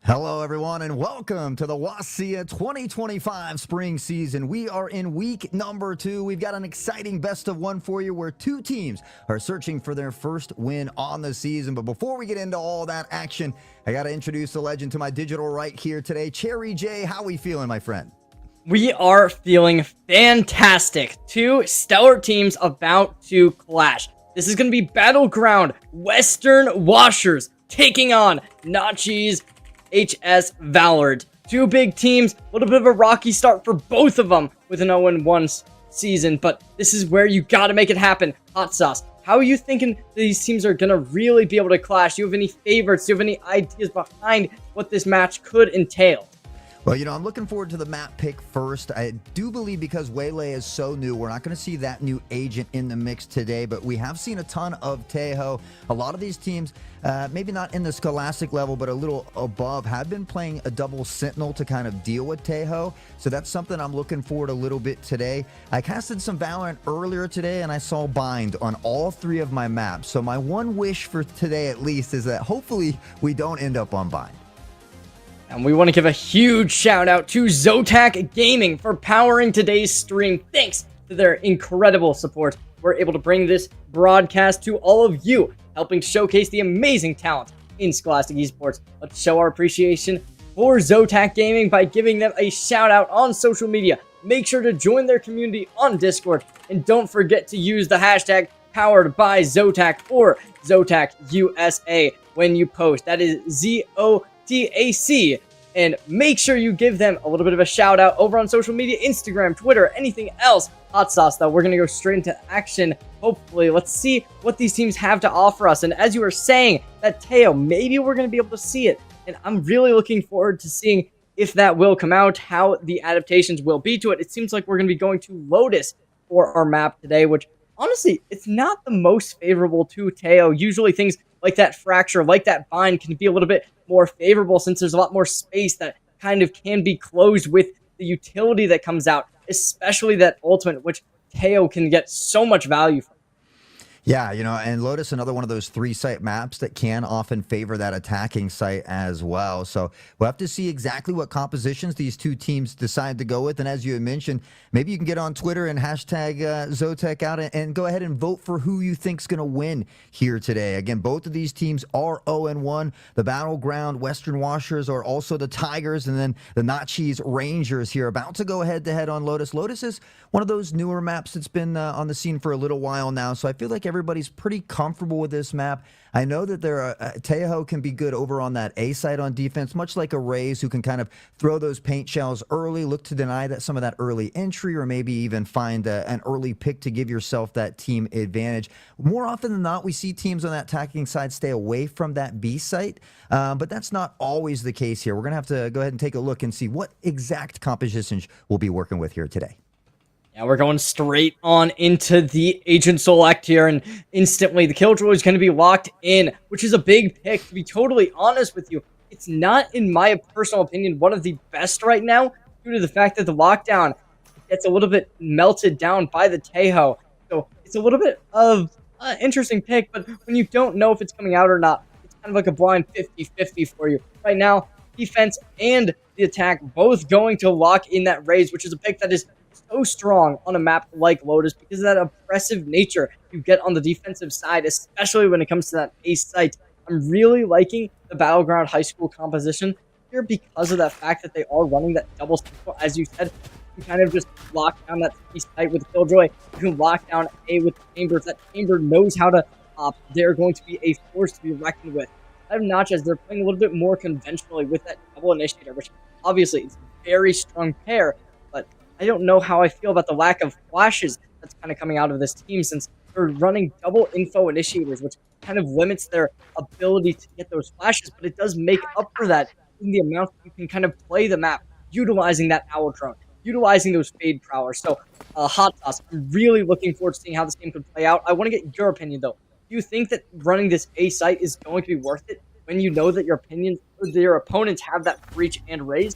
Hello, everyone, and welcome to the WSSEA 2025 spring season. We are in week number 2. We've got an exciting best of one for you where two teams are searching for their first win on the season. But before we get into all that action, I got to introduce the legend to my digital right here today. Cherry J, how we feeling, my friend? We are feeling fantastic. Two stellar teams about to clash. This is going to be Battleground Western Washers taking on Nachi's HS Valorant. Two big teams, a little bit of a rocky start for both of them with an 0-1 season, but this is where you got to make it happen. Hot Sauce, how are you thinking these teams are going to really be able to clash? Do you have any favorites? Do you have any ideas behind what this match could entail? Well, I'm looking forward to the map pick first. I do believe because Waylay is so new, we're not going to see that new agent in the mix today, but we have seen a ton of Tejo. A lot of these teams, maybe not in the Scholastic level, but a little above, have been playing a double Sentinel to kind of deal with Tejo. So that's something I'm looking forward a little bit today. I casted some Valorant earlier today, and I saw Bind on all 3 of my maps. So my one wish for today, at least, is that hopefully we don't end up on Bind. And we want to give a huge shout out to Zotac Gaming for powering today's stream. Thanks to their incredible support, we're able to bring this broadcast to all of you, helping to showcase the amazing talent in Scholastic Esports. Let's show our appreciation for Zotac Gaming by giving them a shout out on social media. Make sure to join their community on Discord, and don't forget to use the hashtag powered by Zotac or Zotac USA when you post. That is ZOTAC. And make sure you give them a little bit of a shout out over on social media, Instagram, Twitter, anything else. Hot Sauce, though, we're going to go straight into action. Hopefully, let's see what these teams have to offer us. And as you were saying, that Teo, maybe we're going to be able to see it. And I'm really looking forward to seeing if that will come out, how the adaptations will be to it. It seems like we're going to be going to Lotus for our map today, which honestly, it's not the most favorable to Teo. Usually things like that Fracture, like that Bind can be a little bit more favorable since there's a lot more space that kind of can be closed with the utility that comes out, especially that ultimate, which Teo can get so much value from. Yeah, and Lotus, another one of those 3-site maps that can often favor that attacking site as well. So we'll have to see exactly what compositions these two teams decide to go with. And as you had mentioned, maybe you can get on Twitter and hashtag Zotac out and go ahead and vote for who you think's going to win here today. Again, both of these teams are 0-1. The Battleground Western Washers are also the Tigers, and then the Nachi's Rangers here about to go head-to-head on Lotus. Lotus is one of those newer maps that's been on the scene for a little while now, so I feel like everybody's pretty comfortable with this map. I know that Tejo can be good over on that A side on defense, much like a Raze, who can kind of throw those paint shells early, look to deny some of that early entry, or maybe even find an early pick to give yourself that team advantage. More often than not, we see teams on that attacking side stay away from that B site, but that's not always the case here. We're going to have to go ahead and take a look and see what exact compositions we'll be working with here today. Yeah, we're going straight on into the agent select here, and instantly the Killjoy is going to be locked in, which is a big pick. To be totally honest with you, it's not, in my personal opinion, one of the best right now, due to the fact that the lockdown gets a little bit melted down by the Tejo. So it's a little bit of an interesting pick, but when you don't know if it's coming out or not, it's kind of like a blind 50-50 for you. Right now, defense and the attack both going to lock in that Raze, which is a pick that is so strong on a map like Lotus because of that oppressive nature you get on the defensive side, especially when it comes to that ace site. I'm really liking the Battleground High School composition here because of that fact that they are running that double cycle. As you said, you can kind of just lock down that ace site with Killjoy. You can lock down A with Chambers. That Chamber knows how to op. They're going to be a force to be reckoned with. I have Notch, they're playing a little bit more conventionally with that double initiator, which obviously is a very strong pair, but I don't know how I feel about the lack of flashes that's kind of coming out of this team, since they're running double info initiators, which kind of limits their ability to get those flashes, but it does make up for that in the amount that you can kind of play the map, utilizing that owl drone, utilizing those fade prowlers. So, Hot Sauce, I'm really looking forward to seeing how this game could play out. I want to get your opinion, though. Do you think that running this A site is going to be worth it when you know that your opponents have that breach and raise?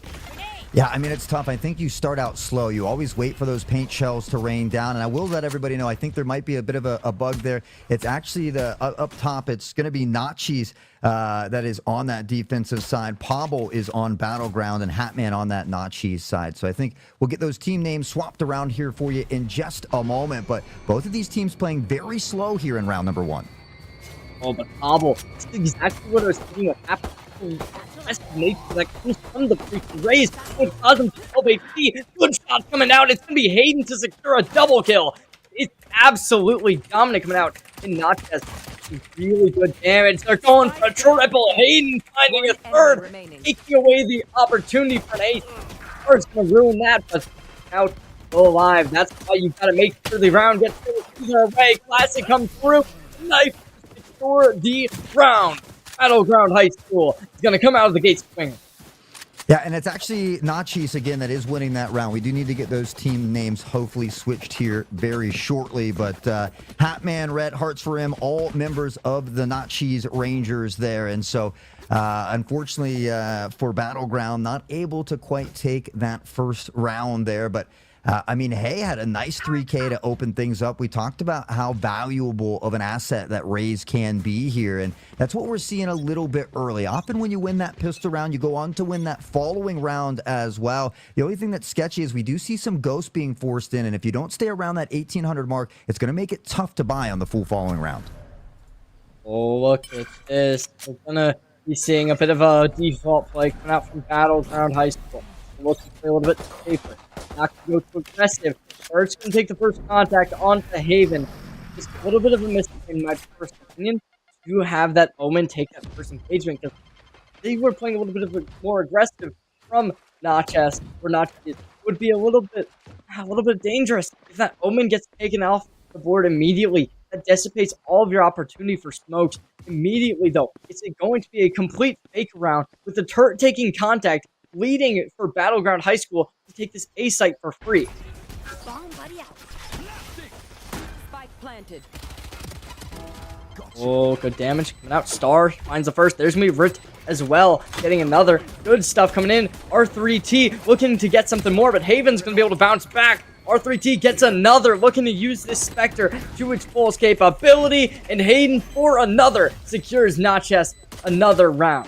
Yeah, I mean, it's tough. I think you start out slow. You always wait for those paint shells to rain down. And I will let everybody know, I think there might be a bit of a bug there. It's actually the up top. It's going to be Nachis that is on that defensive side. Pobble is on Battleground and Hatman on that Nachis side. So I think we'll get those team names swapped around here for you in just a moment. But both of these teams playing very slow here in round number 1. Oh, but Pobble, this is exactly what I was thinking would happen. Nature that comes from the freaking raise would cause him to 12 HP. Good shot coming out. It's going to be Hayden to secure a double kill. It's absolutely dominant coming out. And Natchez really good damage. They're going for a triple. Hayden finding a third, taking away the opportunity for an ace. First going to ruin that, but out still alive. That's why you got to make sure the round gets either way. Classic comes through. Knife to secure the round. Battleground High School is going to come out of the gate swinging. Yeah, and it's actually Nachis again that is winning that round. We do need to get those team names hopefully switched here very shortly. But Hatman, Red, Hearts for him, all members of the Nachis Rangers there. And so, unfortunately for Battleground, not able to quite take that first round there. But I mean, Hay had a nice 3K to open things up. We talked about how valuable of an asset that Raze can be here, and that's what we're seeing a little bit early. Often when you win that pistol round, you go on to win that following round as well. The only thing that's sketchy is we do see some ghosts being forced in, and if you don't stay around that 1800 mark, it's going to make it tough to buy on the full following round. Oh, look at this. We're going to be seeing a bit of a default play coming out from Battleground High School. Looking to play a little bit safer. Not going to go too aggressive. First going to take the first contact onto Haven. Just a little bit of a mistake in my personal opinion to have that Omen take that first engagement, because they were playing a little bit of a more aggressive from Natchez, or Natchez would be a little bit dangerous. If that Omen gets taken off the board immediately, that dissipates all of your opportunity for smokes. Immediately though, it's going to be a complete fake round with the turret taking contact, leading for Battleground High School to take this A site for free. Bomb buddy out. Spike planted. Oh, good damage coming out. Star finds the first. There's going to be Rit as well, getting another. Good stuff coming in. R3T looking to get something more, but Haven's going to be able to bounce back. R3T gets another, looking to use this Spectre to its full capability, and Hayden for another secures Natchez another round.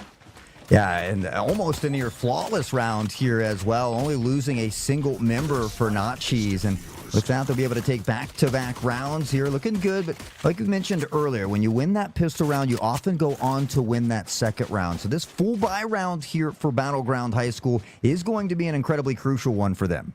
Yeah, and almost a near flawless round here as well, only losing a single member for Nachis. And with that, they'll be able to take back-to-back rounds here. Looking good, but like we mentioned earlier, when you win that pistol round, you often go on to win that second round. So this full buy round here for Battleground High School is going to be an incredibly crucial one for them.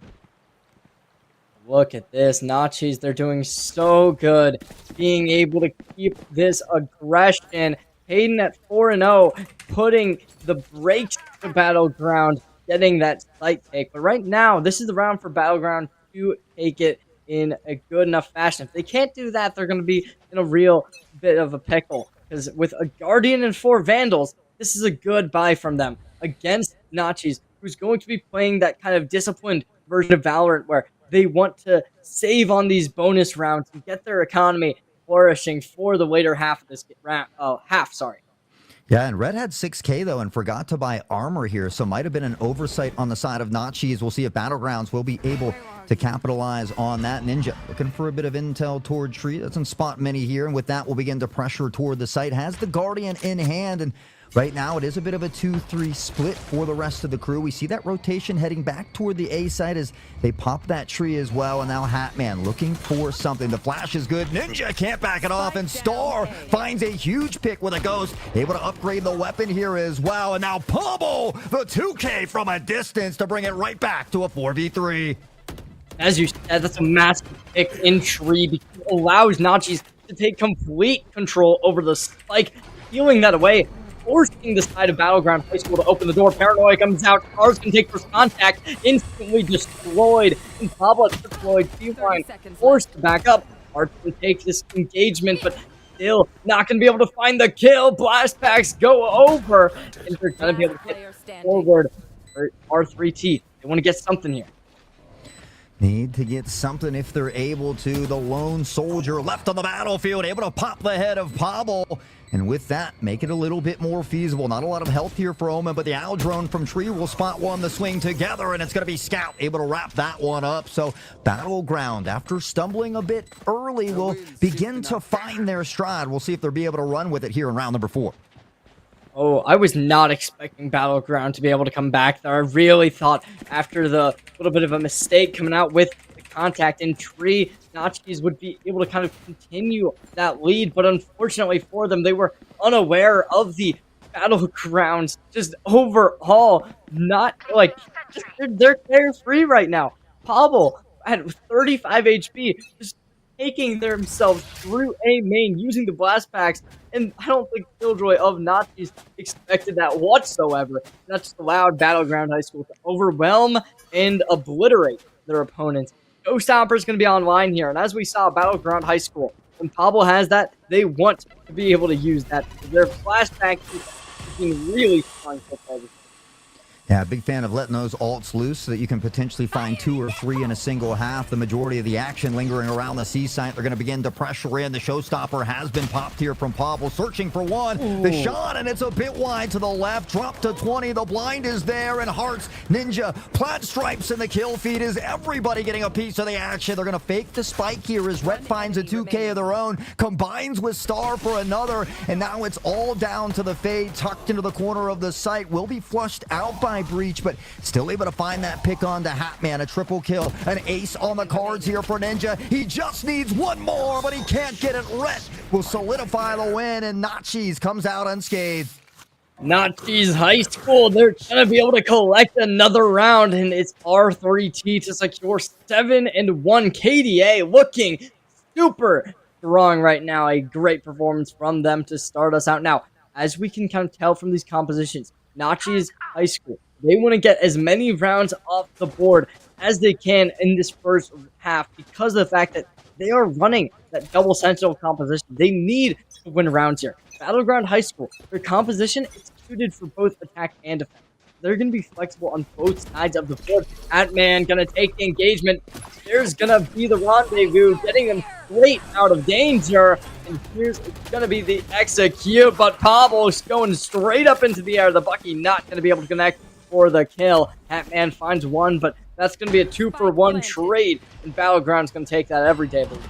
Look at this. Nachis, they're doing so good, being able to keep this aggression. Hayden at 4-0, putting the brakes to Battleground, getting that site take. But right now, this is the round for Battleground to take it in a good enough fashion. If they can't do that, they're going to be in a real bit of a pickle. Because with a Guardian and 4 Vandals, this is a good buy from them against Nachis, who's going to be playing that kind of disciplined version of Valorant where they want to save on these bonus rounds and get their economy flourishing for the later half of this round. Yeah, and Red had 6K though and forgot to buy armor here, so might have been an oversight on the side of Nachis. We'll see if Battlegrounds will be able to capitalize on that. Ninja looking for a bit of intel toward Tree. Doesn't spot many here, and with that, we'll begin to pressure toward the site. Has the Guardian in hand, and right now, it is a bit of a 2-3 split for the rest of the crew. We see that rotation heading back toward the A side as they pop that tree as well. And now Hatman looking for something. The flash is good. Ninja can't back it off. And Star finds a huge pick with a ghost. Able to upgrade the weapon here as well. And now Pummel the 2K from a distance to bring it right back to a 4v3. As you said, that's a massive pick in tree because it allows Nachis to take complete control over the spike, peeling that away, forcing the side of Battleground High School to open the door. Paranoia comes out. Cars can take first contact. Instantly destroyed. And Pablo deployed. T-Line forced to back up. Hard to take this engagement, but still not going to be able to find the kill. Blast packs go over. And they're going to be able to get forward. R3T. They want to get something here. Need to get something if they're able to. The lone soldier left on the battlefield, able to pop the head of Pavel. And with that, make it a little bit more feasible. Not a lot of health here for Omen, but the owl drone from Tree will spot one, the swing together, and it's going to be Scout able to wrap that one up. So Battleground, after stumbling a bit early, will begin to find their stride. We'll see if they'll be able to run with it here in round number 4. Oh, I was not expecting Battleground to be able to come back there. I really thought after the little bit of a mistake coming out with the contact in Tree, Nachis would be able to kind of continue that lead, but unfortunately for them, they were unaware of the Battlegrounds just overall. Not like, just, they're carefree right now. Pavel at 35 HP, just taking themselves through A main using the blast packs, and I don't think Killjoy of Nazis expected that whatsoever. That just allowed Battleground High School to overwhelm and obliterate their opponents. Showstopper is going to be online here, and as we saw, Battleground High School, when Pablo has that, they want to be able to use that. Their flashback is being really strong so far. Yeah, big fan of letting those ults loose so that you can potentially find 2 or 3 in a single half. The majority of the action lingering around the C site. They're going to begin to pressure in. The Showstopper has been popped here from Pavel, searching for one. Ooh. The shot, and it's a bit wide to the left. Drop to 20. The blind is there, and Hearts, Ninja, Plat Stripes in the kill feed. Is everybody getting a piece of the action? They're going to fake the spike here as Ret finds a 2K of their own, combines with Star for another, and now it's all down to the Fade, tucked into the corner of the site. Will be flushed out by Breach, but still able to find that pick on to Hatman. A triple kill, an ace on the cards here for Ninja. He just needs one more, but he can't get it. Ret will solidify the win, and Nachis comes out unscathed. Nachis High School, they're going to be able to collect another round, and it's R3T to secure 7-1. KDA looking super strong right now. A great performance from them to start us out. Now, as we can kind of tell from these compositions, Nachis High School, they want to get as many rounds off the board as they can in this first half because of the fact that they are running that double sentinel composition. They need to win rounds here. Battleground High School, their composition is suited for both attack and defense. They're going to be flexible on both sides of the board. Atman going to take the engagement. There's going to be the rendezvous, getting them straight out of danger. And here's going to be the execute, but Pavel's going straight up into the air. The Bucky not going to be able to connect for the kill. Hatman finds one, but that's going to be a 2-for-1 trade, and Battleground's going to take that every day of the week.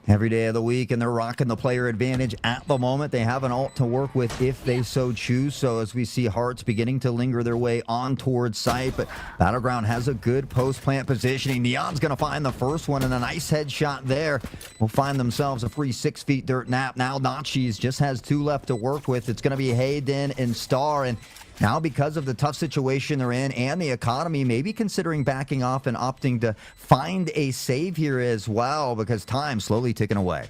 Every day of the week, and they're rocking the player advantage at the moment. They have an ult to work with if they so choose. So as we see Hearts beginning to linger their way on towards site, but Battleground has a good post-plant positioning. Neon's going to find the first one, and a nice headshot there. Will find themselves a free 6 feet dirt nap. Now Nachis just has 2 left to work with. It's going to be Hayden and Star, and now, because of the tough situation they're in and the economy, maybe considering backing off and opting to find a save here as well, because time's slowly ticking away.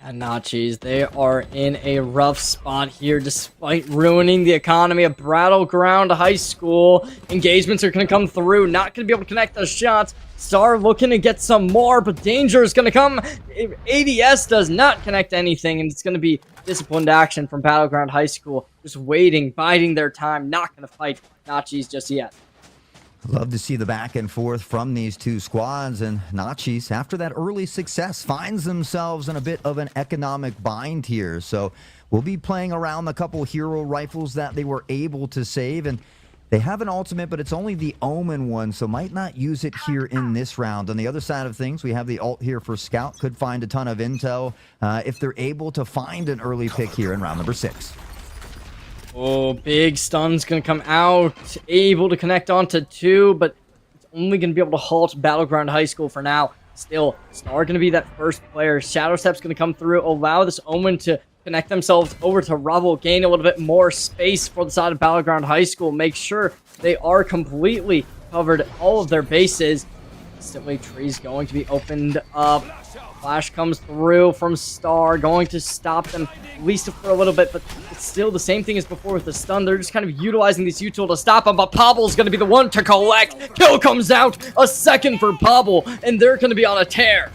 And Nachis, they are in a rough spot here despite ruining the economy of Battleground High School. Engagements are going to come through, not going to be able to connect those shots. Star looking to get some more, but danger is going to come. ADS does not connect anything, and it's going to be disciplined action from Battleground High School. Just waiting, biding their time, not going to fight Nachis just yet. Love to see the back and forth from these two squads, and Nachis, after that early success, finds themselves in a bit of an economic bind here. So we'll be playing around the couple hero rifles that they were able to save, and they have an ultimate, but it's only the Omen one, so might not use it here in this round. On the other side of things, we have the ult here for Scout. Could find a ton of intel if they're able to find an early pick here in round number 6. Oh, big stun's going to come out. Able to connect onto 2, but it's only going to be able to halt Battleground High School for now. Still, Star going to be that first player. Shadow Step's going to come through, allow this Omen to connect themselves over to Rubble, gain a little bit more space for the side of Battleground High School. Make sure they are completely covered all of their bases. Instantly, Tree's going to be opened up. Flash comes through from Star, going to stop them, at least for a little bit, but it's still the same thing as before with the stun. They're just kind of utilizing this util to stop them, but Pavel's going to be the one to collect. Kill comes out, a second for Pavel, and they're going to be on a tear.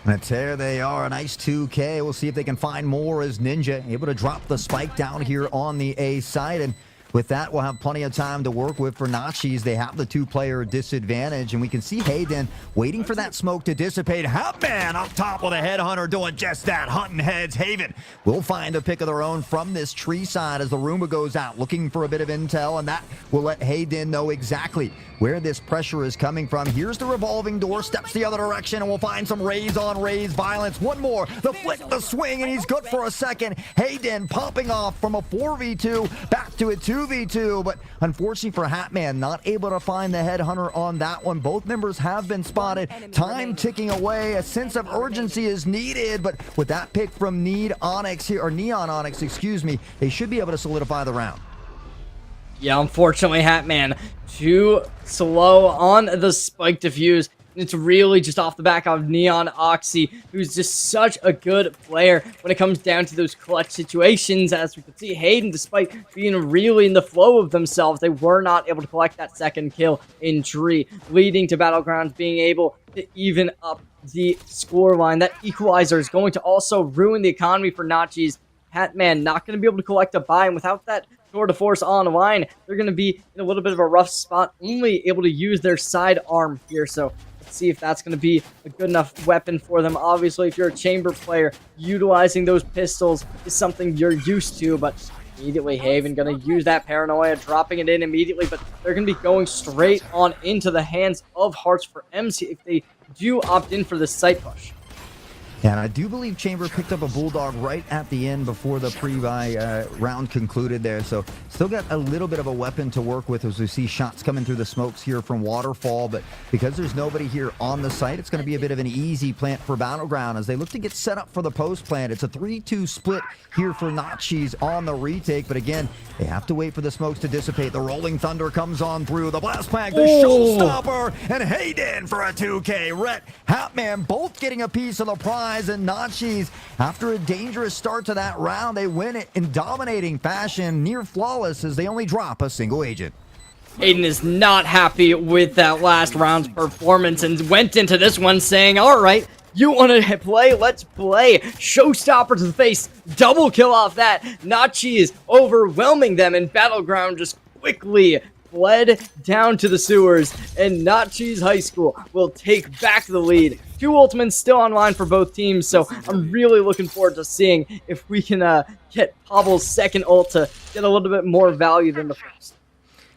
And a tear they are, a nice 2K. We'll see if they can find more as Ninja able to drop the spike down here on the A side, and with that, we'll have plenty of time to work with for Nachis. They have the 2-player disadvantage, and we can see Hayden waiting for that smoke to dissipate. Hatman up top with a headhunter doing just that, hunting heads. Haven will find a pick of their own from this tree side as the Roomba goes out, looking for a bit of intel, and that will let Hayden know exactly where this pressure is coming from. Here's the revolving door, steps the other direction, and we'll find some raise on raise violence. One more, the flick, the swing, and he's good for a second. Hayden popping off from a 4v2 back to a 2v2, but unfortunately for Hatman, not able to find the headhunter on that one. Both members have been spotted. Time ticking away. A sense of urgency is needed, but with that pick from Neon Onyx, excuse me, they should be able to solidify the round. Yeah, unfortunately, Hatman too slow on the spike defuse. It's really just off the back of Neon Oxy, who's just such a good player when it comes down to those clutch situations. As we can see, Hayden, despite being really in the flow of themselves, they were not able to collect that second kill in tree, leading to Battlegrounds being able to even up the scoreline. That equalizer is going to also ruin the economy for Nachis. Hatman not going to be able to collect a buy, and without that tour de force online, they're going to be in a little bit of a rough spot, only able to use their side arm here. So let's see if that's going to be a good enough weapon for them. Obviously, if you're a chamber player, utilizing those pistols is something you're used to, but immediately Haven going to use that paranoia, dropping it in immediately, but they're going to be going straight on into the hands of Hearts for MC if they do opt in for this site push. And I do believe Chamber picked up a Bulldog right at the end before the pre-buy round concluded there. So still got a little bit of a weapon to work with as we see shots coming through the smokes here from Waterfall. But because there's nobody here on the site, it's going to be a bit of an easy plant for Battleground as they look to get set up for the post plant. It's a 3-2 split here for Nachis on the retake. But again, they have to wait for the smokes to dissipate. The Rolling Thunder comes on through. The Blast Pack, the Showstopper, and Hayden for a 2K. Rhett, Hatman both getting a piece of the prize. And Nachis, after a dangerous start to that round, they win it in dominating fashion, near flawless, as they only drop a single agent. Aiden is not happy with that last round's performance and went into this one saying, all right, you want to play? Let's play. Showstopper to the face. Double kill off that. Nachis overwhelming them, and Battleground just quickly fled down to the sewers, and Nachis High School will take back the lead. 2 ultimates still online for both teams, so I'm really looking forward to seeing if we can get Pavel's second ult to get a little bit more value than the first.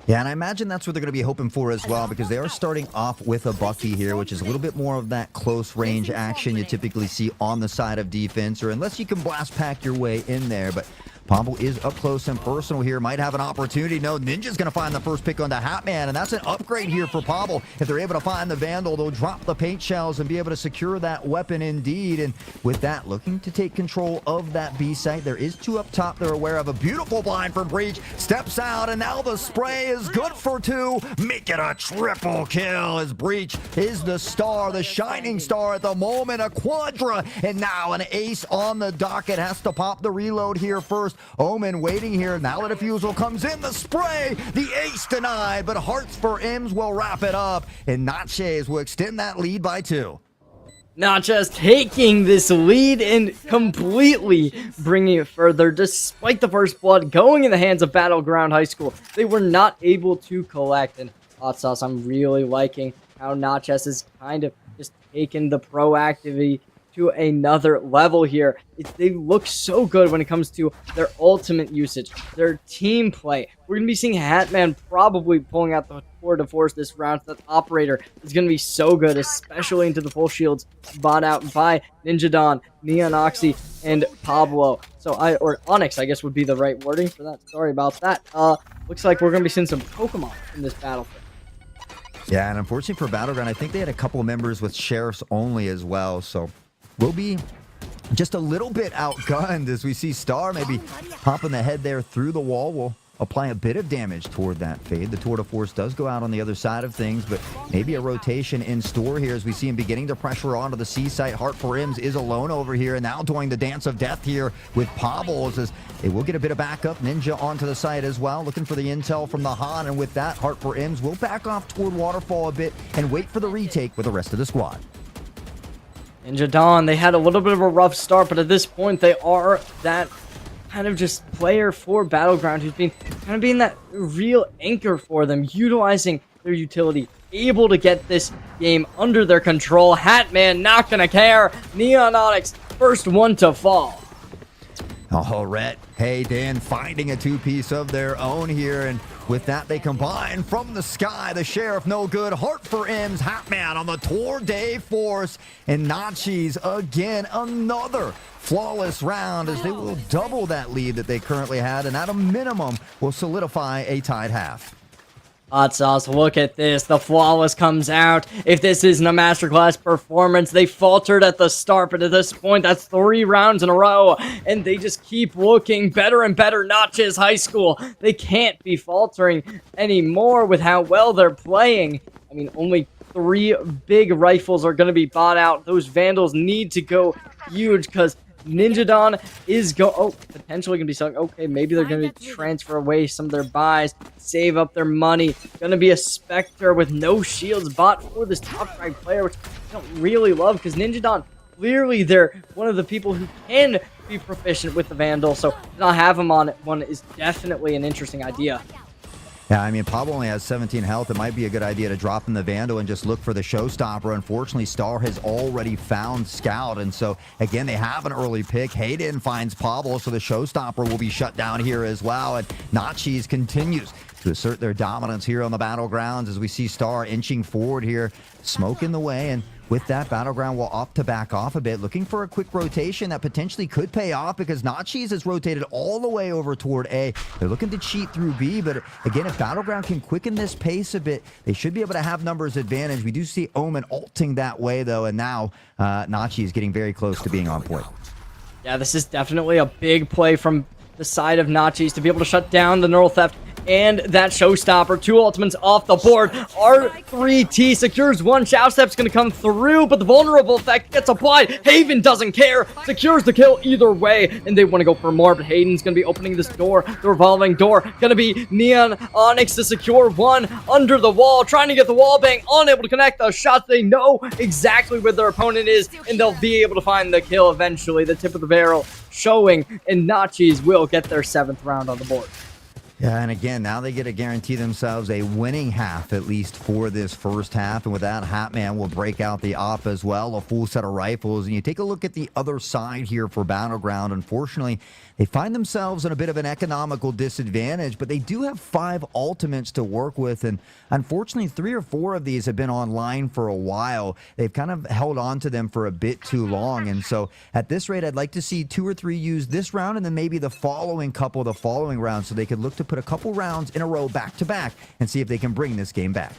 Yeah, and I imagine that's what they're going to be hoping for as well, because they are starting off with a Bucky here, which is a little bit more of that close range action you typically see on the side of defense, or unless you can blast pack your way in there. But Pavel is up close and personal here, might have an opportunity. No, Ninja's going to find the first pick on the Hatman, and that's an upgrade here for Pavel. If they're able to find the Vandal, they'll drop the paint shells and be able to secure that weapon indeed. And with that, looking to take control of that B site. There is 2 up top they're aware of. A beautiful blind from Breach, steps out, and now the spray is good for 2. Make it a triple kill as Breach is the star, the shining star at the moment. A quadra, and now an ace on the docket. Has to pop the reload here first. Omen waiting here. Now the defusal comes in. The spray. The ace denied, but Hearts for M's will wrap it up, and Natchez will extend that lead by 2. Not just taking this lead and completely bringing it further. Despite the first blood going in the hands of Battleground High School, they were not able to collect. And Hot Sauce, I'm really liking how Natchez has kind of just taken the proactivity to another level here. They look so good when it comes to their ultimate usage, their team play. We're going to be seeing Hatman probably pulling out the tour de force this round. That operator is going to be so good, especially into the full shields bought out by Ninja Don, Neon Oxy, and Pablo. Or Onyx, I guess would be the right wording for that. Sorry about that. Looks like we're going to be seeing some Pokemon in this battlefield. Yeah, and unfortunately for Battleground, I think they had a couple of members with sheriffs only as well, so we'll be just a little bit outgunned as we see Star maybe popping the head there through the wall. Will apply a bit of damage toward that fade. The tour de force does go out on the other side of things, but maybe a rotation in store here as we see him beginning to pressure onto the C site. Heart for Ims is alone over here, and now doing the dance of death here with Pavels as they will get a bit of backup. Ninja onto the site as well, looking for the intel from the Han, and with that, Heart for Ims will back off toward Waterfall a bit and wait for the retake with the rest of the squad. Ninja Dawn, they had a little bit of a rough start, but at this point, they are that kind of just player for Battleground who's been kind of being that real anchor for them, utilizing their utility, able to get this game under their control. Hatman not gonna care. Neon Onyx, first one to fall. Oh, Rhett, Hayden finding a two-piece of their own here, and with that they combine from the sky. The Sheriff no good, Heart for M's, Hatman on the Tour de Force, and Nachis again, another flawless round as they will double that lead that they currently had, and at a minimum will solidify a tied half. Hot sauce, look at this. The flawless comes out. If this isn't a masterclass performance, they faltered at the start, but at this point, that's 3 rounds in a row, and they just keep looking better and better. Notches High School, they can't be faltering anymore with how well they're playing. I mean, only 3 big rifles are going to be bought out. Those Vandals need to go huge because Ninja Dawn is potentially gonna be selling. Okay, maybe they're gonna transfer away some of their buys, save up their money. Gonna be a Spectre with no shields bought for this top rank player, which I don't really love because Ninja Dawn, clearly they're one of the people who can be proficient with the Vandal, so to not have him on one is definitely an interesting idea. Yeah, I mean, Pablo only has 17 health. It might be a good idea to drop in the Vandal and just look for the showstopper. Unfortunately, Star has already found Scout, and so, again, they have an early pick. Hayden finds Pablo, so the showstopper will be shut down here as well, and Nachis continues to assert their dominance here on the battlegrounds as we see Star inching forward here, smoke in the way, and with that, Battleground will opt to back off a bit, looking for a quick rotation that potentially could pay off because Nachis has rotated all the way over toward A. They're looking to cheat through B, but again, if Battleground can quicken this pace a bit, they should be able to have numbers advantage. We do see Omen ulting that way, though, and now Nachis getting very close to being on point. Yeah, this is definitely a big play from the side of Nachis to be able to shut down the Neural Theft and that showstopper. 2 ultimates off the board. R3T secures 1. Showstep's going to come through, but the vulnerable effect gets applied. Haven doesn't care. Secures the kill either way, and they want to go for more, but Hayden's going to be opening this door. The revolving door. Going to be Neon Onyx to secure 1 under the wall, trying to get the wall bang, unable to connect the shots. They know exactly where their opponent is, and they'll be able to find the kill eventually. The tip of the barrel showing, and Nachis will get their 7th round on the board. Yeah, and again, now they get to guarantee themselves a winning half, at least for this first half. And with that, Hatman will break out the op as well, a full set of rifles. And you take a look at the other side here for Battleground. Unfortunately, they find themselves in a bit of an economical disadvantage, but they do have 5 ultimates to work with. And unfortunately, 3 or 4 of these have been online for a while. They've kind of held on to them for a bit too long. And so at this rate, I'd like to see 2 or 3 used this round and then maybe the following couple the following round so they could look to put a couple rounds in a row back to back and see if they can bring this game back.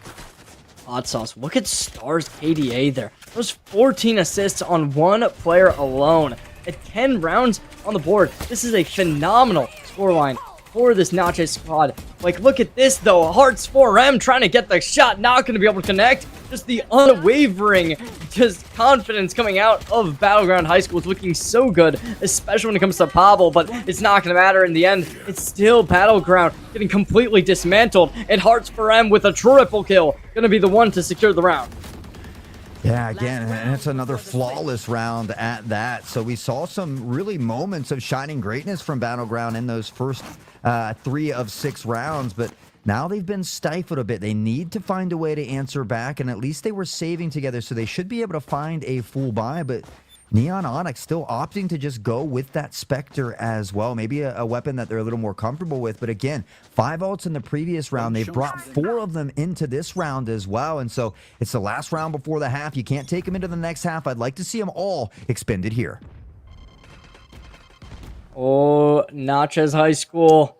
Hot sauce. Look at Star's KDA there. Those 14 assists on 1 player alone. At 10 rounds on the board. This is a phenomenal scoreline for this Nache squad. Like, look at this, though. Hearts 4M trying to get the shot. Not going to be able to connect. Just the unwavering confidence coming out of Battleground High School is looking so good, especially when it comes to Pablo, but it's not going to matter in the end. It's still Battleground getting completely dismantled, and Hearts 4M with a triple kill going to be the one to secure the round. Yeah, again, and it's another flawless round at that. So we saw some really moments of shining greatness from Battleground in those first 3 of 6 rounds, but now they've been stifled a bit. They need to find a way to answer back, and at least they were saving together, so they should be able to find a full buy, but Neon Onyx still opting to just go with that Spectre as well. Maybe a weapon that they're a little more comfortable with. But again, 5 ults in the previous round. They've brought 4 of them into this round as well. And so it's the last round before the half. You can't take them into the next half. I'd like to see them all expended here. Oh, Natchez High School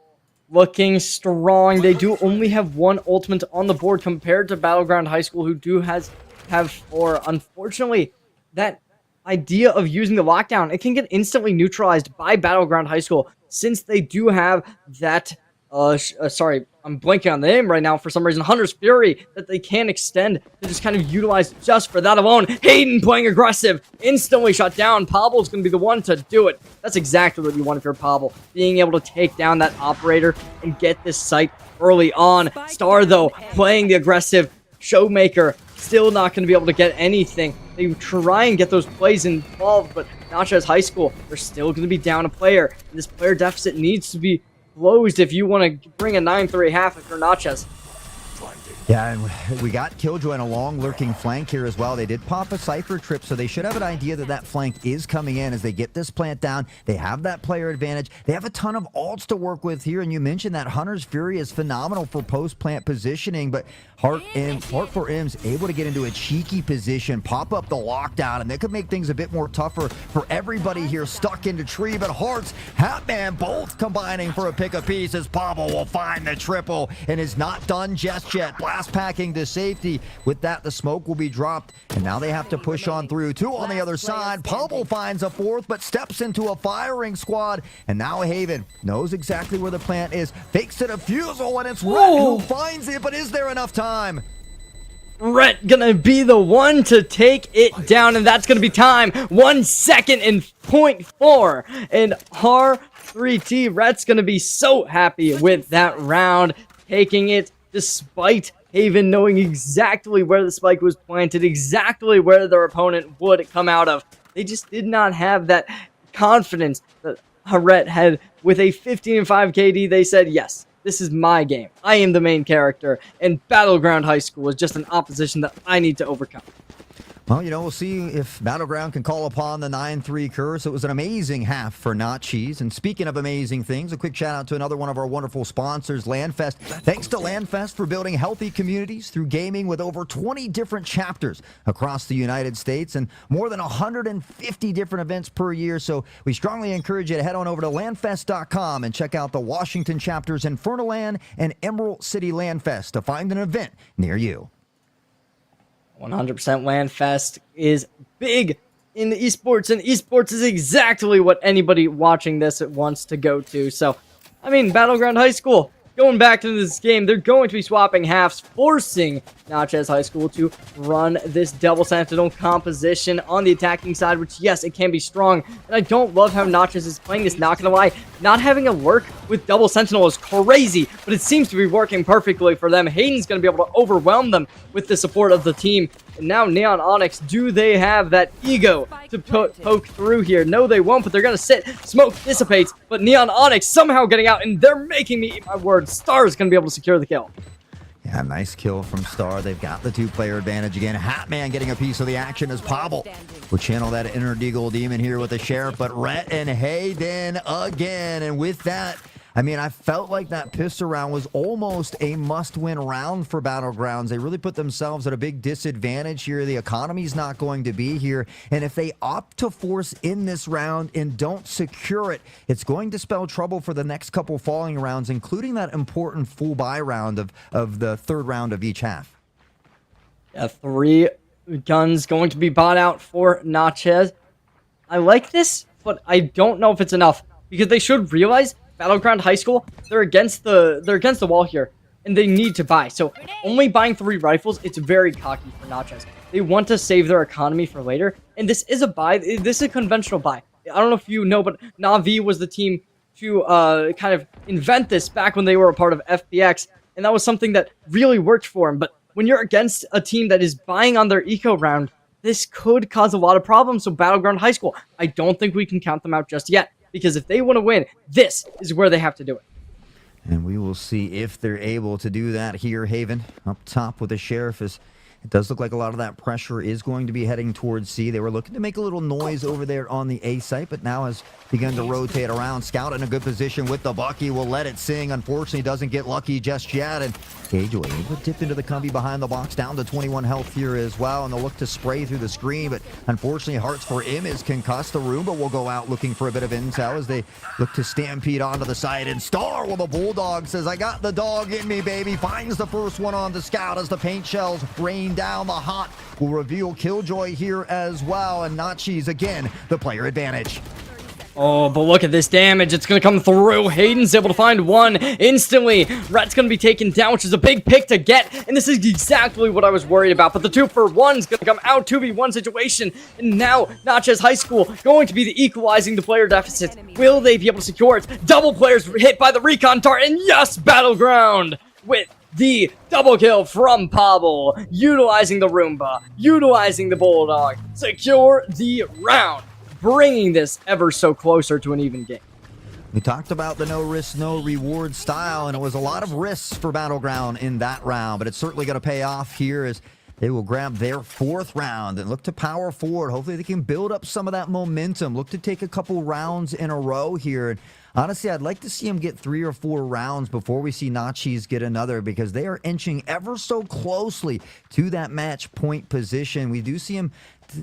looking strong. They do only have 1 ultimate on the board compared to Battleground High School, who do have 4. Unfortunately, that idea of using the lockdown, it can get instantly neutralized by Battleground High School since they do have that sorry, I'm blanking on the name right now for some reason, Hunter's Fury, that they can extend to just kind of utilize just for that alone. Hayden playing aggressive, instantly shut down. Pablo's going to be the one to do it. That's exactly what you want if you're Pablo, being able to take down that operator and get this site early on. Star, though, playing the aggressive Showmaker, still not going to be able to get anything. They try and get those plays involved, but Natchez High School, they're still going to be down a player. And this player deficit needs to be closed if you want to bring a 9-3 half if you're Natchez. Yeah, and we got Killjoy in a long lurking flank here as well. They did pop a Cypher trip, so they should have an idea that that flank is coming in as they get this plant down. They have that player advantage. They have a ton of ults to work with here, and you mentioned that Hunter's Fury is phenomenal for post-plant positioning, but Heart for M's able to get into a cheeky position, pop up the lockdown, and that could make things a bit more tougher for everybody here stuck into tree, but Hearts, Hatman both combining for a pick of pieces. Pablo will find the triple and is not done just yet. Blast packing to safety. With that, the smoke will be dropped, and now they have to push on through. Two on the other side. Pablo finds a fourth, but steps into a firing squad, and now Haven knows exactly where the plant is. Fakes the defusal, and it's Red who finds it, but is there enough time? Rhett gonna be the one to take it down, and that's gonna be time. 1 second and 0.4. And R3T, Rhett's gonna be so happy with that round, taking it despite Haven knowing exactly where the spike was planted, exactly where their opponent would come out of. They just did not have that confidence that Rhett had. With a 15-5 KD, they said, yes, this is my game. I am the main character, and Battleground High School is just an opposition that I need to overcome. Well, you know, we'll see if Battleground can call upon the 9-3 curse. It was an amazing half for Not Cheese. And speaking of amazing things, a quick shout out to another one of our wonderful sponsors, LandFest. Thanks to LandFest for building healthy communities through gaming with over 20 different chapters across the United States and more than 150 different events per year. So we strongly encourage you to head on over to landfest.com and check out the Washington chapters in Fernaland and Emerald City LandFest to find an event near you. 100% LandFest is big in the esports, and esports is exactly what anybody watching this wants to go to. So, I mean, Battleground High School, going back into this game, they're going to be swapping halves, forcing Natchez High School to run this double sentinel composition on the attacking side, which, yes, it can be strong. And I don't love how Natchez is playing this, not gonna lie. Not having a lurk with double sentinel is crazy, but it seems to be working perfectly for them. Hayden's gonna be able to overwhelm them with the support of the team. And now Neon Onyx, do they have that ego to poke through here? No, they won't, but they're going to sit. Smoke dissipates, but Neon Onyx somehow getting out, and they're making me eat my words. Star is going to be able to secure the kill. Yeah, nice kill from Star. They've got the two-player advantage again. Hatman getting a piece of the action as Pablo will channel that inner Deagle Demon here with the Sheriff, but Rhett and Hayden again. And with that, I mean, I felt like that pistol round was almost a must-win round for Battlegrounds. They really put themselves at a big disadvantage here. The economy's not going to be here. And if they opt to force in this round and don't secure it, it's going to spell trouble for the next couple falling rounds, including that important full buy round of the third round of each half. Yeah, 3 guns going to be bought out for Natchez. I like this, but I don't know if it's enough, because they should realize Battleground High School, they're against the wall here, and they need to buy. So only buying 3 rifles, it's very cocky for Natchez. They want to save their economy for later, and this is a buy. This is a conventional buy. I don't know if you know, but Na'Vi was the team to kind of invent this back when they were a part of FPX, and that was something that really worked for them. But when you're against a team that is buying on their eco round, this could cause a lot of problems. So Battleground High School, I don't think we can count them out just yet. Because if they want to win, this is where they have to do it. And we will see if they're able to do that here. Haven up top with the Sheriff. As it does look like a lot of that pressure is going to be heading towards C. They were looking to make a little noise over there on the A site, but now has begun to rotate around. Scout in a good position with the Bucky. Will let it sing. Unfortunately, doesn't get lucky just yet. And Gage will able to dip into the Cumby behind the box, down to 21 health here as well. And they'll look to spray through the screen, but unfortunately, Hearts for Im is concussed. The Roomba will go out looking for a bit of intel as they look to stampede onto the side. And Star with a Bulldog says, I got the dog in me, baby. Finds the first one on the Scout as the paint shells rain down. The hot will reveal Killjoy here as well. And Nachi's again the player advantage. Oh, but look at this damage. It's going to come through. Hayden's able to find one instantly. Rhett's going to be taken down, which is a big pick to get. And this is exactly what I was worried about. But the 2-for-1 is going to come out. 2v1 situation. And now, Natchez High School going to be the equalizing the player deficit. Will they be able to secure it? Double players hit by the recon dart. And yes, Battleground with the double kill from Pablo. Utilizing the Roomba. Utilizing the Bulldog. Secure the round. bringing this ever so closer to an even game. We talked about the no risk, no reward style, and it was a lot of risks for Battleground in that round, but it's certainly going to pay off here as they will grab their 4th round and look to power forward. Hopefully they can build up some of that momentum, look to take a couple rounds in a row here. And honestly, I'd like to see them get 3 or 4 rounds before we see Nachis get another, because they are inching ever so closely to that match point position. We do see them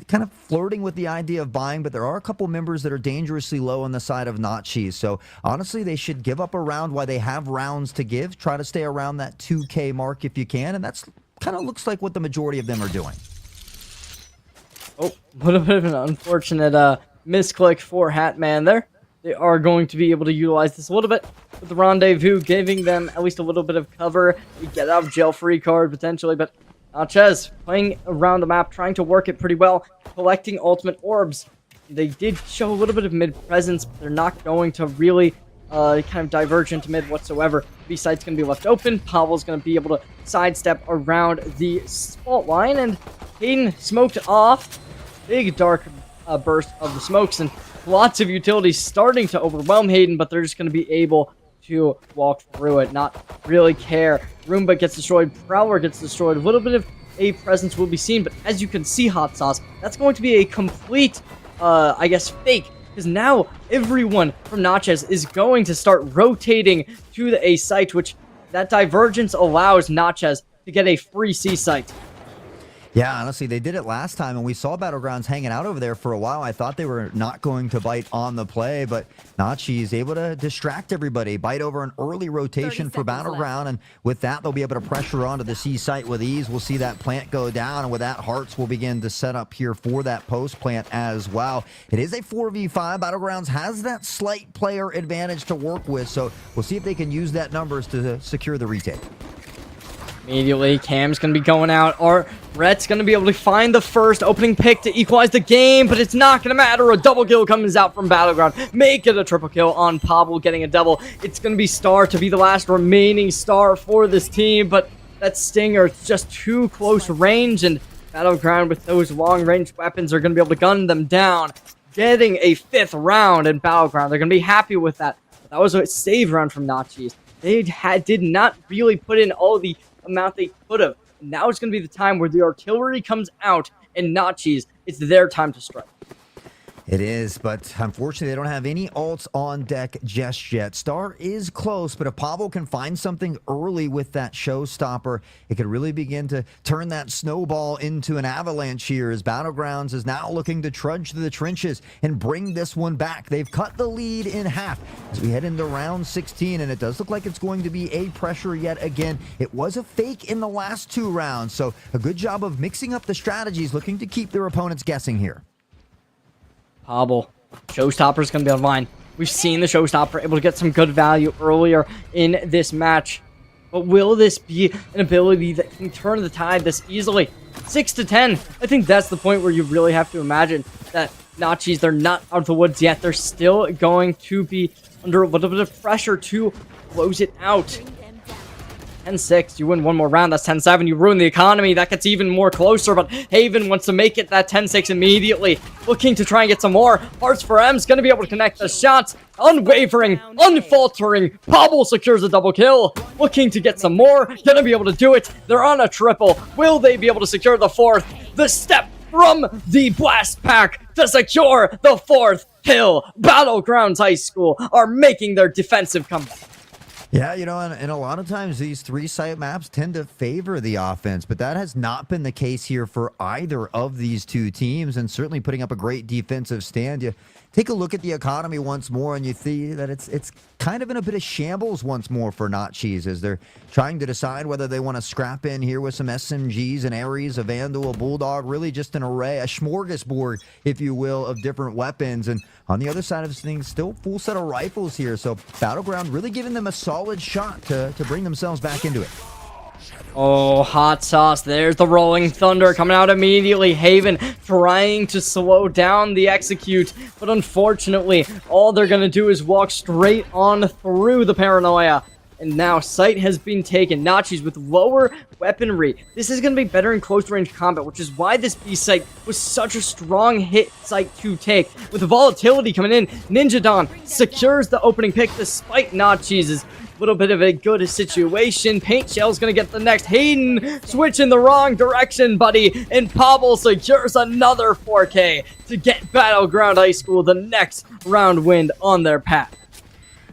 kind of flirting with the idea of buying, but there are a couple members that are dangerously low on the side of Nachis. So honestly, they should give up a round while they have rounds to give. Try to stay around that 2K mark if you can, and that's kind of looks like what the majority of them are doing. Oh, a little bit of an unfortunate misclick for Hatman there. They are going to be able to utilize this a little bit with the rendezvous, giving them at least a little bit of cover. We get out of jail free card potentially, but Natchez playing around the map, trying to work it pretty well, collecting ultimate orbs. They did show a little bit of mid presence, but they're not going to really kind of diverge into mid whatsoever. B site's going to be left open. Pavel's going to be able to sidestep around the fault line, and Hayden smoked off. Big dark burst of the smokes, and lots of utilities starting to overwhelm Hayden, but they're just going to be able to walk through it, not really care. Roomba gets destroyed, Prowler gets destroyed, a little bit of a presence will be seen, but as you can see, Hot Sauce, that's going to be a complete, I guess, fake, because now everyone from Natchez is going to start rotating to the A site, which that divergence allows Natchez to get a free C site. Yeah, honestly, they did it last time, and we saw Battlegrounds hanging out over there for a while. I thought they were not going to bite on the play, but Nachi is able to distract everybody, bite over an early rotation for Battleground, and with that, they'll be able to pressure onto the C site with ease. We'll see that plant go down, and with that, Hearts will begin to set up here for that post plant as well. It is a 4v5. Battlegrounds has that slight player advantage to work with, so we'll see if they can use that numbers to secure the retake. Immediately, Cam's going to be going out, or Rhett's going to be able to find the first opening pick to equalize the game, but it's not going to matter. A double kill comes out from Battleground. Make it a triple kill on Pavel getting a double. It's going to be Star to be the last remaining star for this team, but that Stinger is just too close range, and Battleground with those long-range weapons are going to be able to gun them down. Getting a 5th round in Battleground. They're going to be happy with that. That was a save round from Nachis. They did not really put in all the amount they could have. Now it's going to be the time where the artillery comes out and Nachis, it's their time to strike. It is, but unfortunately, they don't have any ults on deck just yet. Star is close, but if Pavel can find something early with that showstopper, it could really begin to turn that snowball into an avalanche here, as Battlegrounds is now looking to trudge through the trenches and bring this one back. They've cut the lead in half as we head into round 16, and it does look like it's going to be a pressure yet again. It was a fake in the last 2 rounds, so a good job of mixing up the strategies, looking to keep their opponents guessing here. Pavel, showstopper's going to be online. We've seen the showstopper able to get some good value earlier in this match. But will this be an ability that can turn the tide this easily? 6-10. I think that's the point where you really have to imagine that Nachis, they're not out of the woods yet. They're still going to be under a little bit of pressure to close it out. 10-6, you win one more round, that's 10-7, you ruin the economy, that gets even more closer, but Haven wants to make it that 10-6 immediately, looking to try and get some more. Hearts for M's gonna be able to connect the shots, unwavering, unfaltering, Pavel secures a double kill, looking to get some more, gonna be able to do it, they're on a triple, will they be able to secure the 4th? The step from the blast pack to secure the 4th kill. Battlegrounds High School are making their defensive comeback. Yeah, you know, and a lot of times these 3-site maps tend to favor the offense, but that has not been the case here for either of these 2 teams, and certainly putting up a great defensive stand. You take a look at the economy once more, and you see that it's kind of in a bit of shambles once more for Nachis, as they're trying to decide whether they want to scrap in here with some SMGs, and Ares, a Vandal, a Bulldog, really just an array, a smorgasbord, if you will, of different weapons. And on the other side of things, still full set of rifles here, so Battleground really giving them a solid shot to bring themselves back into it. Oh, Hot Sauce, there's the Rolling Thunder coming out immediately. Haven trying to slow down the execute, but unfortunately, all they're going to do is walk straight on through the Paranoia. and now Sight has been taken. Nachis with lower weaponry. This is going to be better in close range combat, which is why this B site was such a strong hit site to take. With the volatility coming in, Ninja Don secures the opening pick despite Nachis' little bit of a good situation. Paint Shell's gonna get the next. Hayden switching the wrong direction, buddy. And Pavel secures another 4K to get Battleground High School the next round win on their path.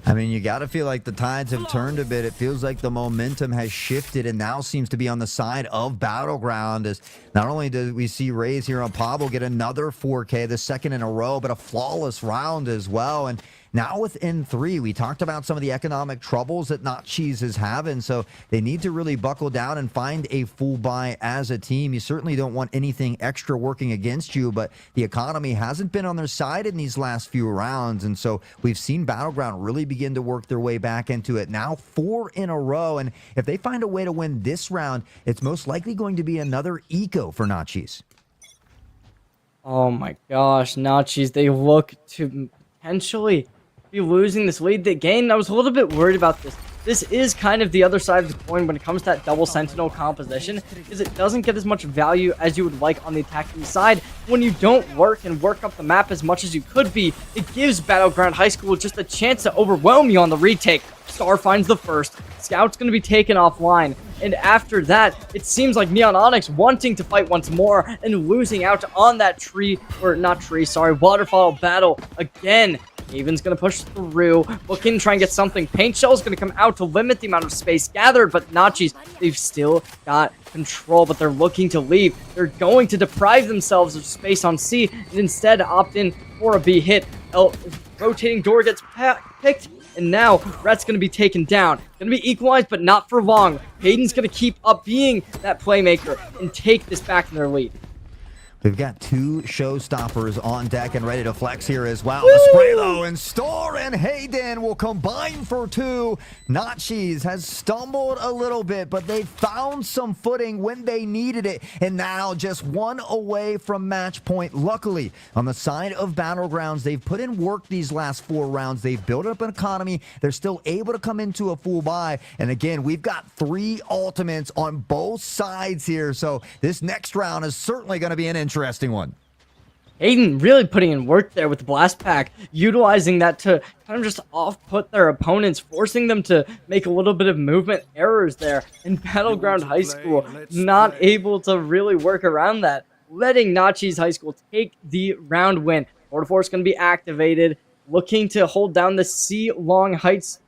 I mean, you got to feel like the tides have turned a bit. It feels like the momentum has shifted and now seems to be on the side of Battleground, as not only do we see Rays here on Pablo get another 4K, the second in a row, but a flawless round as well. And now with N3, we talked about some of the economic troubles that Nachis is having, so they need to really buckle down and find a full buy as a team. You certainly don't want anything extra working against you, but the economy hasn't been on their side in these last few rounds, and so we've seen Battleground really begin to work their way back into it. Now 4 in a row, and if they find a way to win this round, it's most likely going to be another eco for Nachis. Oh my gosh, Nachis, they look to potentially be losing this lead. Again, I was a little bit worried about this. This is kind of the other side of the coin when it comes to that double sentinel composition, because it doesn't get as much value as you would like on the attacking side. When you don't work up the map as much as you could be, it gives Battleground High School just a chance to overwhelm you on the retake. Star finds the first. Scout's going to be taken offline. And after that, it seems like Neon Onyx wanting to fight once more and losing out on that waterfall battle again. Haven's going to push through, looking to try and get something. Paint Shell's going to come out to limit the amount of space gathered, but Nachis, they've still got control, but they're looking to leave. They're going to deprive themselves of space on C and instead opt in for a B hit. Rotating door gets picked, and now Rhett's going to be taken down. Going to be equalized, but not for long. Hayden's going to keep up being that playmaker and take this back in their lead. We've got 2 showstoppers on deck and ready to flex here as well. The spray though, and Star and Hayden will combine for 2. Nachis has stumbled a little bit, but they found some footing when they needed it, and now just 1 away from match point. Luckily, on the side of Battlegrounds, they've put in work these last 4 rounds. They've built up an economy. They're still able to come into a full buy, and again, we've got 3 ultimates on both sides here, so this next round is certainly going to be an interesting one. Hayden really putting in work there with the blast pack, utilizing that to kind of just off-put their opponents, forcing them to make a little bit of movement errors there. And Battleground High School not able to really work around that, letting Nachis High School take the round win. Order Force going to be activated, looking to hold down the C Long Heights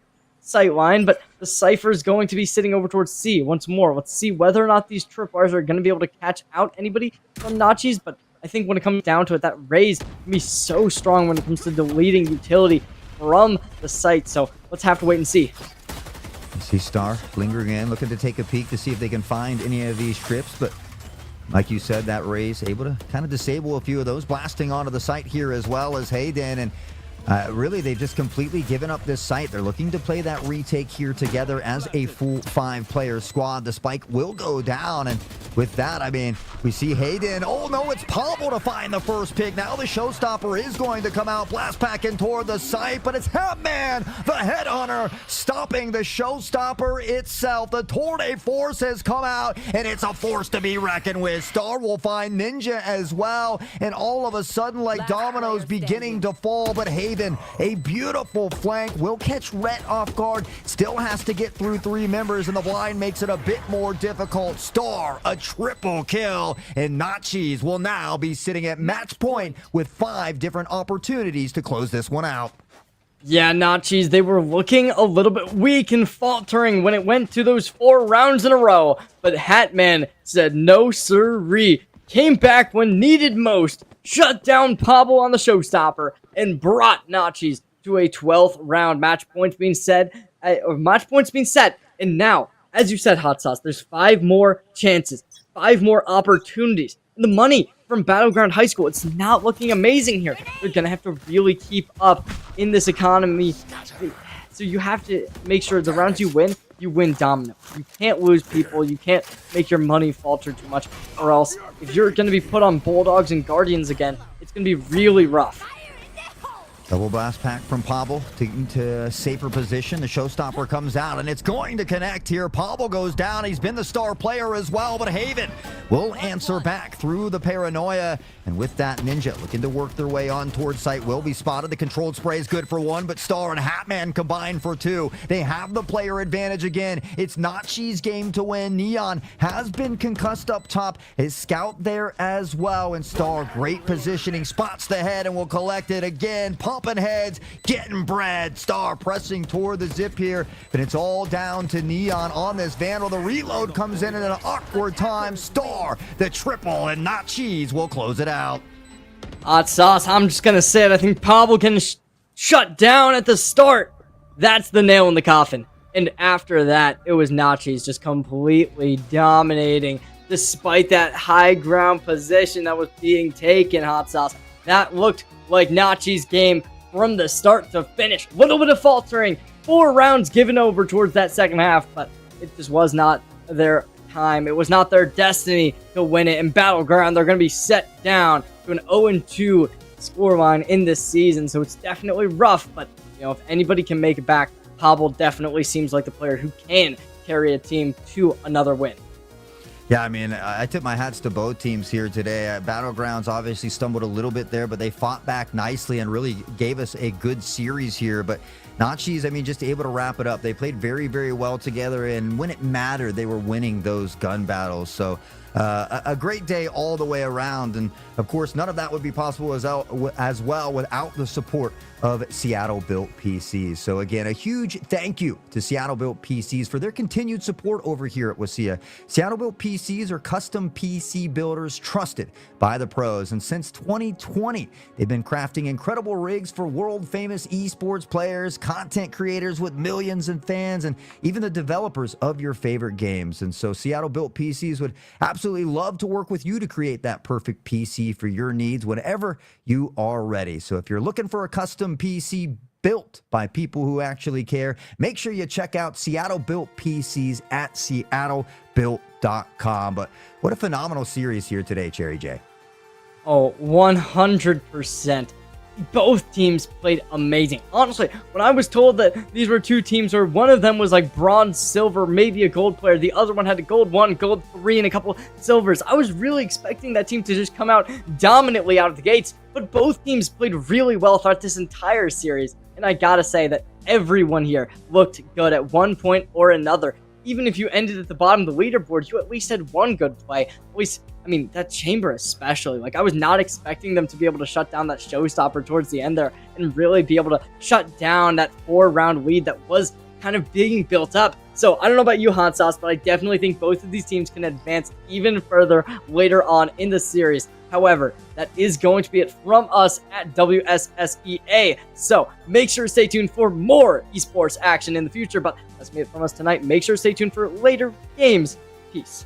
sight line, but the Cypher is going to be sitting over towards C once more. Let's see whether or not these tripwires are going to be able to catch out anybody from Nachis, but I think when it comes down to it, that Raze can be so strong when it comes to deleting utility from the site, so let's have to wait and see. You see Star lingering in, looking to take a peek to see if they can find any of these trips, but like you said, that Raze able to kind of disable a few of those, blasting onto the site here as well as Hayden, and really, they've just completely given up this site. They're looking to play that retake here together as a full 5-player squad. The spike will go down, and with that, I mean, we see Hayden. Oh, no, it's Pablo to find the first pick. Now the showstopper is going to come out, blast packing toward the site, but it's Hatman, the headhunter, stopping the showstopper itself. The Tour de Force has come out, and it's a force to be reckoned with. Star will find Ninja as well, and all of a sudden, like dominoes beginning to fall, but Hayden, a beautiful flank, will catch Rhett off guard, still has to get through 3 members, and the blind makes it a bit more difficult. Star, a triple kill, and Nachis will now be sitting at match point with 5 different opportunities to close this one out. Yeah, Nachis, they were looking a little bit weak and faltering when it went to those 4 rounds in a row, but Hatman said no sirree, came back when needed most, shut down Pablo on the showstopper, and brought Nachis to a 12th round. Match points being set, and now, as you said, Hot Sauce, there's 5 more chances, 5 more opportunities. And the money from Battleground High School, it's not looking amazing here. They're gonna have to really keep up in this economy. So you have to make sure the rounds you win dominant. You can't lose people. You can't make your money falter too much, or else if you're going to be put on Bulldogs and Guardians again, it's going to be really rough. Double blast pack from Pavel to safer position. The showstopper comes out, and it's going to connect here. Pavel goes down. He's been the star player as well, but Haven will answer back through the paranoia. And with that, Ninja looking to work their way on towards site will be spotted. The controlled spray is good for one, but Star and Hatman combine for two. They have the player advantage again. It's Nachi's game to win. Neon has been concussed up top. His scout there as well. And Star, great positioning, spots the head and will collect it again. Pumping heads, getting bread. Star pressing toward the zip here, but it's all down to Neon on this Vandal. The reload comes in at an awkward time. Star, the triple, and Nachi's will close it out. Hot sauce. I'm just going to say it. I think Pavel can shut down at the start. That's the nail in the coffin. And after that, it was Nachi's just completely dominating despite that high ground position that was being taken, Hot sauce. That looked like Nachi's game from the start to finish. Little bit of faltering. 4 rounds given over towards that second half, but it just was not their time. It was not their destiny to win it. In Battleground, they're going to be set down to an 0-2 scoreline in this season, so it's definitely rough, but you know, if anybody can make it back, Pavel definitely seems like the player who can carry a team to another win. Yeah, I mean, I tip my hats to both teams here today. Battlegrounds obviously stumbled a little bit there, but they fought back nicely and really gave us a good series here. But Nachi's, I mean, just able to wrap it up. They played very, very well together, and when it mattered, they were winning those gun battles. So a great day all the way around. And, of course, none of that would be possible as well without the support of Seattle-built PCs. So, again, a huge thank you to Seattle-built PCs for their continued support over here at WSSEA. Seattle-built PCs are custom PC builders trusted by the pros. And since 2020, they've been crafting incredible rigs for world-famous esports players, content creators with millions of fans, and even the developers of your favorite games. And so Seattle-built PCs would absolutely love to work with you to create that perfect PC for your needs whenever you are ready. So if you're looking for a custom PC built by people who actually care, make sure you check out Seattle-built PCs at seattlebuilt.com. But what a phenomenal series here today, Cherry J. Oh, 100%. Both teams played amazing. Honestly, when I was told that these were two teams where one of them was like bronze, silver, maybe a gold player, the other one had a gold 1, gold 3, and a couple silvers, I was really expecting that team to just come out dominantly out of the gates. But both teams played really well throughout this entire series. And I gotta say that everyone here looked good at one point or another. Even if you ended at the bottom of the leaderboard, you at least had one good play. At least, I mean, that chamber especially. Like, I was not expecting them to be able to shut down that showstopper towards the end there and really be able to shut down that 4-round lead that was kind of being built up. So, I don't know about you, Hot Sauce, but I definitely think both of these teams can advance even further later on in the series. However, that is going to be it from us at WSSEA. So make sure to stay tuned for more esports action in the future. But that's it from us tonight. Make sure to stay tuned for later games. Peace.